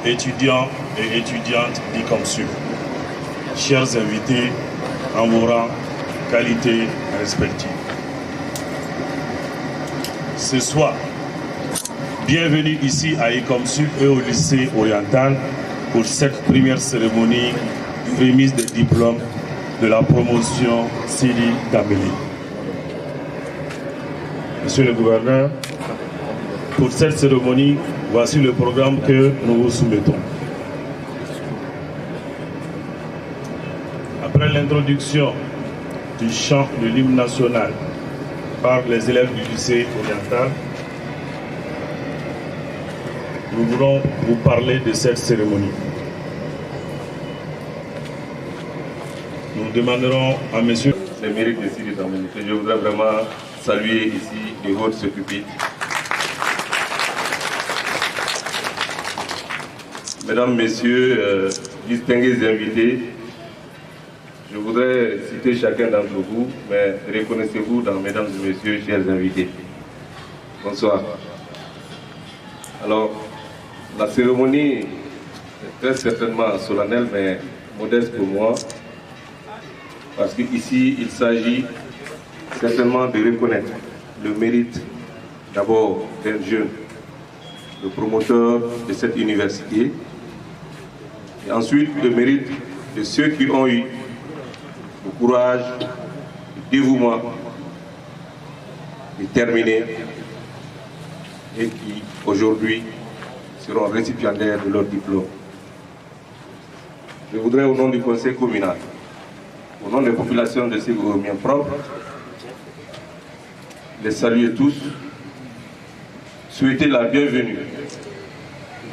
étudiants et étudiantes d'ICOMSUL, chers invités en vos rangs, qualités respectives. Ce soir, bienvenue ici à ICOMSUL et au lycée oriental pour cette première cérémonie de remise des diplômes de la promotion Sidi Dambélé. Monsieur le gouverneur, pour cette cérémonie, voici le programme que nous vous soumettons. Après l'introduction du chant de l'hymne national par les élèves du lycée oriental, nous voulons vous parler de cette cérémonie. Nous demanderons à monsieur le mérite de Sidi Dambélé. Je voudrais vraiment saluer ici les hôtes de ce pupitre. Mesdames, Messieurs, distingués invités, je voudrais citer chacun d'entre vous, mais reconnaissez-vous dans Mesdames et Messieurs, chers invités. Bonsoir. Alors, la cérémonie est très certainement solennelle, mais modeste pour moi, parce qu'ici, il s'agit certainement de reconnaître le mérite d'abord d'un jeune, le promoteur de cette université, et ensuite le mérite de ceux qui ont eu le courage, le dévouement de terminer et qui aujourd'hui seront récipiendaires de leur diplôme. Je voudrais au nom du conseil communal, au nom des populations de ces miens propres, les saluer tous, souhaiter la bienvenue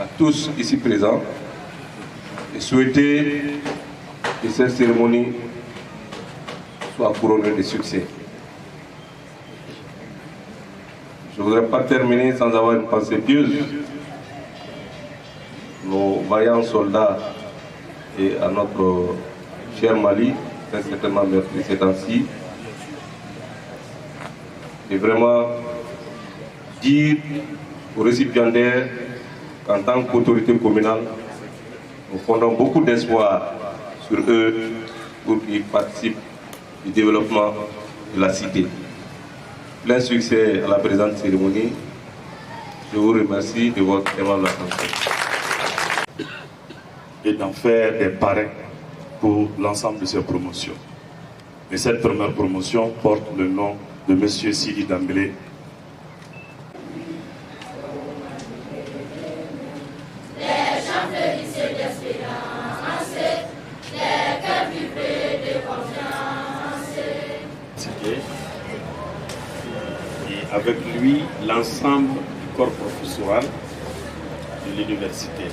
à tous ici présents et souhaiter que cette cérémonie soit couronnée de succès. Je ne voudrais pas terminer sans avoir une pensée pieuse. Nos vaillants soldats et à notre cher Mali, très certainement meurtri ces temps-ci, et vraiment dire aux récipiendaires qu'en tant qu'autorité communale, nous fondons beaucoup d'espoir sur eux pour qu'ils participent du développement de la cité. Plein succès à la présente cérémonie. Je vous remercie de votre aimable attention. Et d'en faire des parrains pour l'ensemble de ces promotions. Et cette première promotion porte le nom de M. Sidi Dambélé. Et avec lui, l'ensemble du corps professoral de l'université.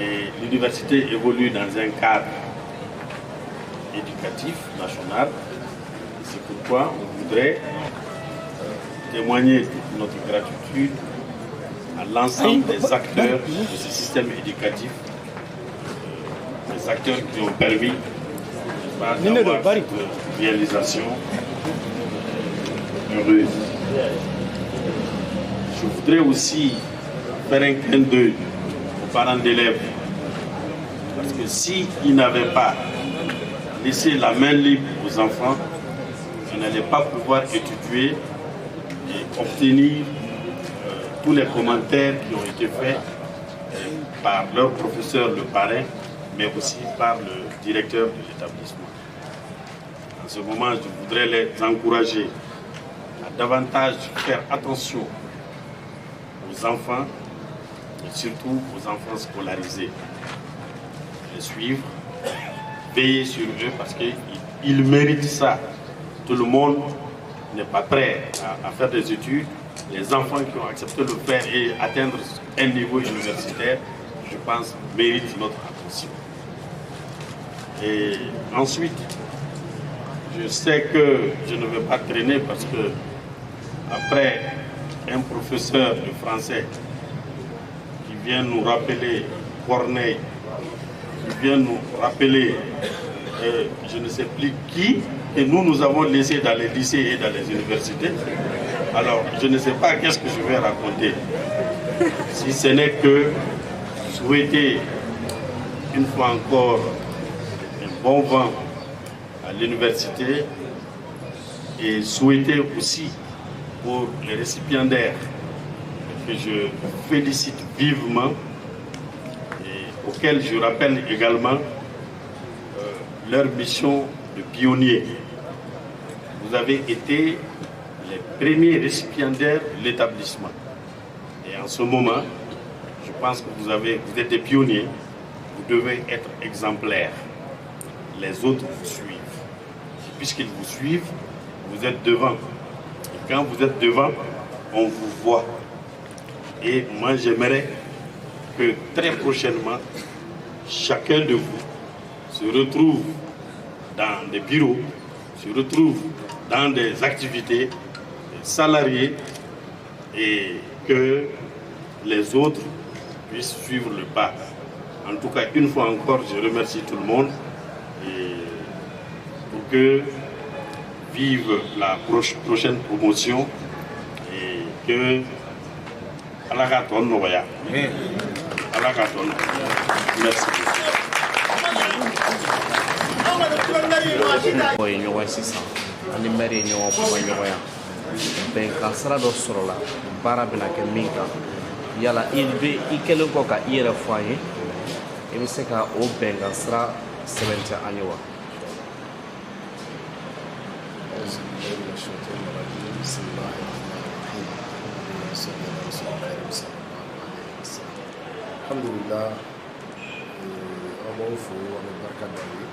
Et l'université évolue dans un cadre éducatif national. C'est pourquoi on voudrait témoigner de notre gratitude à l'ensemble des acteurs de ce système éducatif, des acteurs qui ont permis d'avoir cette réalisation heureuse. Je voudrais aussi faire un clin d'œil aux parents d'élèves, parce que s'ils n'avaient pas laissé la main libre aux enfants, ils n'allaient pas pouvoir étudier et obtenir tous les commentaires qui ont été faits par leur professeur, le parrain, mais aussi par le directeur de l'établissement. En ce moment, je voudrais les encourager à davantage faire attention aux enfants, et surtout aux enfants scolarisés. Les suivre, veiller sur eux parce qu'ils méritent ça. Tout le monde n'est pas prêt à faire des études. Les enfants qui ont accepté de le faire et atteindre un niveau universitaire, je pense, méritent notre attention. Et ensuite, je sais que je ne vais pas traîner parce que après un professeur de français qui vient nous rappeler Corneille, qui vient nous rappeler je ne sais plus qui, et nous avons laissé dans les lycées et dans les universités. Alors, je ne sais pas qu'est-ce que je vais raconter, si ce n'est que souhaiter une fois encore un bon vent à l'université et souhaiter aussi pour les récipiendaires que je félicite vivement et auxquels je rappelle également leur mission de pionnier. Vous avez été les premiers récipiendaires de l'établissement. Et en ce moment, je pense que vous êtes des pionniers, vous devez être exemplaires. Les autres vous suivent. Et puisqu'ils vous suivent, vous êtes devant. Et quand vous êtes devant, on vous voit. Et moi, j'aimerais que très prochainement, chacun de vous se retrouve dans des bureaux, se retrouve dans des activités salariées et que les autres puissent suivre le pas. En tout cas, une fois encore, je remercie tout le monde et pour que vive la prochaine promotion et que Alakaton Noya. Alakaton. Merci. Oye ɲɔgɔn sisan ani maire ye ɲɔgɔn kuma ɲɔgɔnya bɛnkan sira dɔ sɔrɔla baara bɛna kɛ min kan yala i kɛlen kɔ ka i yɛrɛ fɔ an ye i bɛ se ka o bɛnkan sira sɛbɛntiya an ye wa. Alhamdulillah, an b'aw fo an bɛ barika da aw ye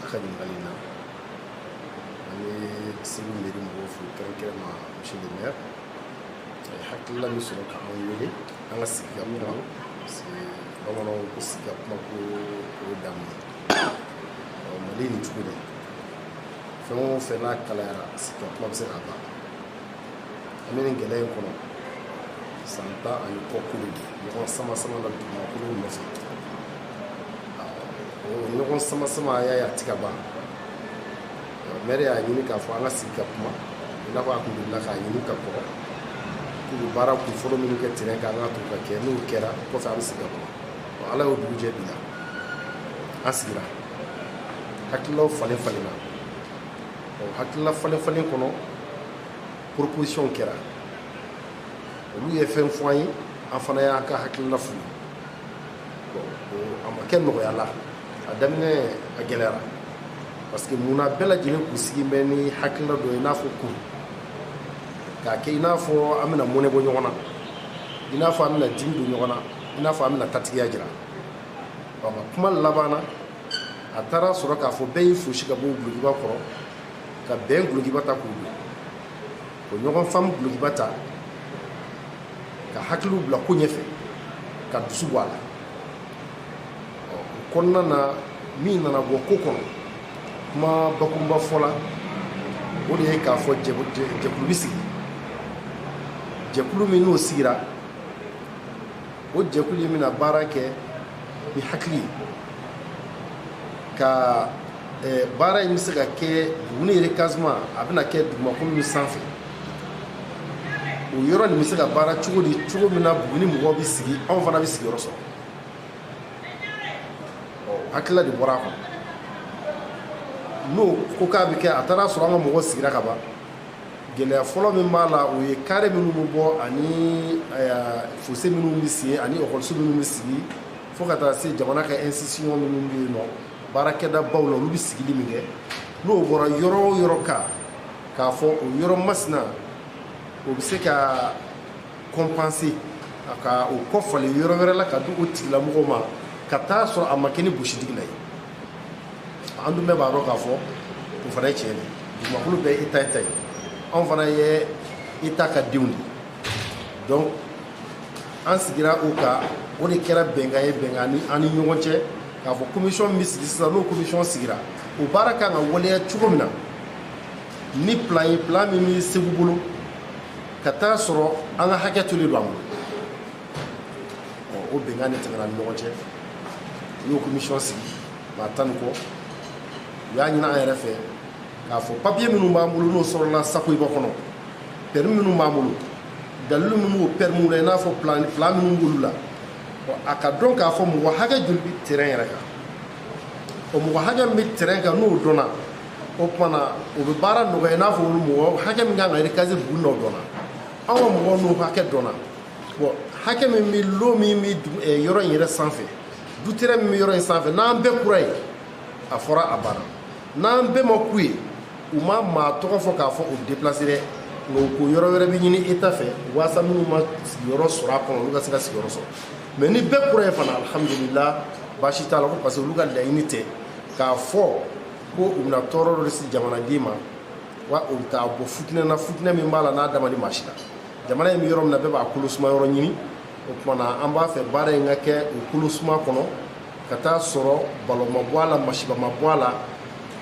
a ka ɲininkali la an bɛ Segu mairie mɔgɔw fo kɛrɛnkɛrɛnma monsieur le maire a ye hakilila min sɔrɔ k'an wele an ka sigi ka kuma parce que bamananw ko sigi ka kuma ko o ye daminɛ Mali ye nin cogo de fɛn o fɛn n'a kalayara sigi ka kuma bɛ se ka ban an bɛ nin gɛlɛya in kɔnɔ san 10 ani kɔ kolo de ɲɔgɔn sama-sama la dugumakolo nɔfɛ o ɲɔgɔn sama-sama y'a ye a ti ka ban maire y'a ɲini k'a fɔ an ka sigi ka kuma i n'a fɔ a tun delila k'a ɲini ka kɔrɔ k'u baara kun fɔlɔ minnu kɛ terrain kan an ka to ka kɛ n'o kɛra kɔfɛ an bɛ sigi ka kuma ala y'o dugujɛ bi la an sigira hakililaw falen falenna hakilila falen falen kɔnɔ proposition kɛra olu ye fɛn fɔ an ye an fana y'an ka hakilina f'u ye a ma kɛ nɔgɔya la a daminɛ a gɛlɛyara parce que munna bɛɛ lajɛlen kun sigi bɛ ni hakilina dɔ ye i n'a fɔ kun k'a kɛ i n'a fɔ an bɛna mɔnɛ bɔ ɲɔgɔn na i n'a fɔ an bɛna dimi don ɲɔgɔn na i n'a fɔ an bɛna tatigiya jira nka kuma laban na a taara sɔrɔ k'a fɔ bɛɛ y'i fosi ka bɔ gulokiba kɔrɔ ka bɛn gulokiba ta k'u don o ɲɔgɔn faamu gulokiba ta ka hakiliw bila ko ɲɛfɛ ka dusu bɔ a la o kɔnɔna na min nana bɔ ko kɔnɔ kuma bakurunba fɔla o de ye k'a fɔ jɛkulu bi sigi jɛkulu min n'o sigira o jɛkulu ye bɛna baara kɛ ni hakili ye ka baara in bɛ se ka kɛ buguni recasement a bɛna kɛ dugumakolo min sanfɛ o yɔrɔ nin bɛ se ka baara cogo min na buguni mɔgɔw bɛ sigi anw fana bɛ sigiyɔrɔ sɔrɔ hakilila de bɔra a kɔnɔ n'o ko k'a bɛ kɛ a taara sɔrɔ an ka mɔgɔw sigira ka ban gɛlɛya fɔlɔ min b'a la o ye kare minnu bɛ bɔ ani fossé minnu bɛ sigi ani ɔkɔliso minnu bɛ sigi fo ka taa se jamana ka institution minnu bɛ yen nɔ baarakɛda baw la olu bɛ sigili min kɛ n'o bɔra yɔrɔ o yɔrɔ kan k'a fɔ o yɔrɔ masina o bɛ se ka compenser ka o kɔfalen yɔrɔ wɛrɛ la ka di o tigilamɔgɔw ma ka taa sɔrɔ a ma kɛ ni gosidigila ye an dun bɛɛ b'a dɔn k'a fɔ o fana ye tiɲɛ de dugumakolo bɛɛ ye État ye anw fana ye État ka denw de donc an sigira o kan o de kɛra bɛnkan ye bɛnkan an ni ɲɔgɔn cɛ k'a fɔ commission min bɛ sigi sisan n'o commission sigira o baara kan ka waleya cogo min na ni plan ye plan min bɛ Segu bolo ka taa sɔrɔ an ka hakɛ tolen don an bolo o bɛnkan de tɛmɛna ni ɲɔgɔn cɛ u y'o commission sigi maa 10 kɔ u y'a ɲini an yɛrɛ fɛ k'a fɔ papier minnu b'an bolo n'o sɔrɔla Sakoyiba kɔnɔ permis minnu b'an bolo dalilu minnu b'o permis la i n'a fɔ plan minnu b'olu la a ka dɔn k'a fɔ mɔgɔ hakɛ joli bɛ terrain yɛrɛ kan o mɔgɔ hakɛ min bɛ terrain kan n'o dɔnna o kumana o bɛ baara nɔgɔya i n'a fɔ olu mɔgɔ hakɛ min kan ka recasé bugu n'o dɔnna anw ka mɔgɔw n'o hakɛ dɔnna bon hakɛ min bɛ lo min bɛ yɔrɔ in yɛrɛ sanfɛ du terrain min bɛ yɔrɔ in sanfɛ n'an bɛɛ kura ye a fɔra a banna n'an bɛɛ ma ku ye u ma maa tɔgɔ fɔ k'a fɔ o déplacé dɛ nka o ko yɔrɔ wɛrɛ bɛ ɲini état fɛ waasa minnu ma sigiyɔrɔ sɔrɔ a kɔnɔ olu ka se ka sigiyɔrɔ sɔrɔ mais ni bɛɛ kura ye fana alhamdulillah baasi t'a la ko parce que olu ka laɲini tɛ k'a fɔ ko u bɛna tɔɔrɔ dɔ de se jamanaden ma wa u bɛ taa bɔ futinɛ na futinɛ min b'a la n'a dama ni maasi la jamana in bɛ yɔrɔ min na bɛɛ b'a kolo suma yɔrɔ ɲini o kumana an b'a fɛ baara in ka kɛ o kolo suma kɔnɔ ka taa sɔrɔ balo ma bɔ a la masiba ma bɔ a la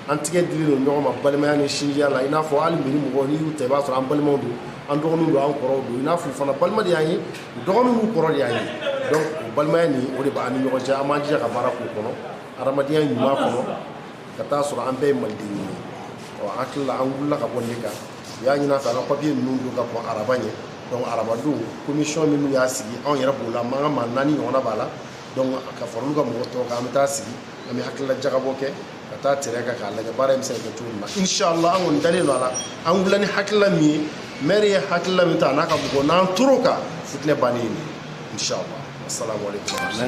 an tigɛ dilen don ɲɔgɔn ma balimaya ni sinjiya la i n'a fɔ hali mini mɔgɔ n'i y'u ta i b'a sɔrɔ an balimaw don an dɔgɔninw don an kɔrɔw don i n'a fɔ fana balima de y'an ye dɔgɔninw n'u kɔrɔ de y'an ye donc o balimaya nin o de b'an ni ɲɔgɔn cɛ an b'an jija ka baara k'o kɔnɔ adamadenya ɲuman kɔnɔ ka taa sɔrɔ an bɛɛ ye maliden ye ɔ an hakili la an wulila ka bɔ nin kan u y'a ɲini an fɛ an ka papiye ninnu don ka kɔn araba ɲɛ donc araba don commission minnu y'a sigi anw yɛrɛ b'o la an ka maa naani ɲɔgɔnna b'a la donc ka fara olu ka mɔgɔ tɔw kan an bɛ taa sigi an bɛ hakilila jagabɔ kɛ ka taa terrain kan k'a lajɛ baara in bɛ se ka kɛ cogo min na inshallah an kɔni dalen don a la an wulila ni hakilila min ye maire ye hakilila min ta a n'a ka mɔgɔ n'an tor'o kan futinɛ bannen ye inshallah assalamu alaikum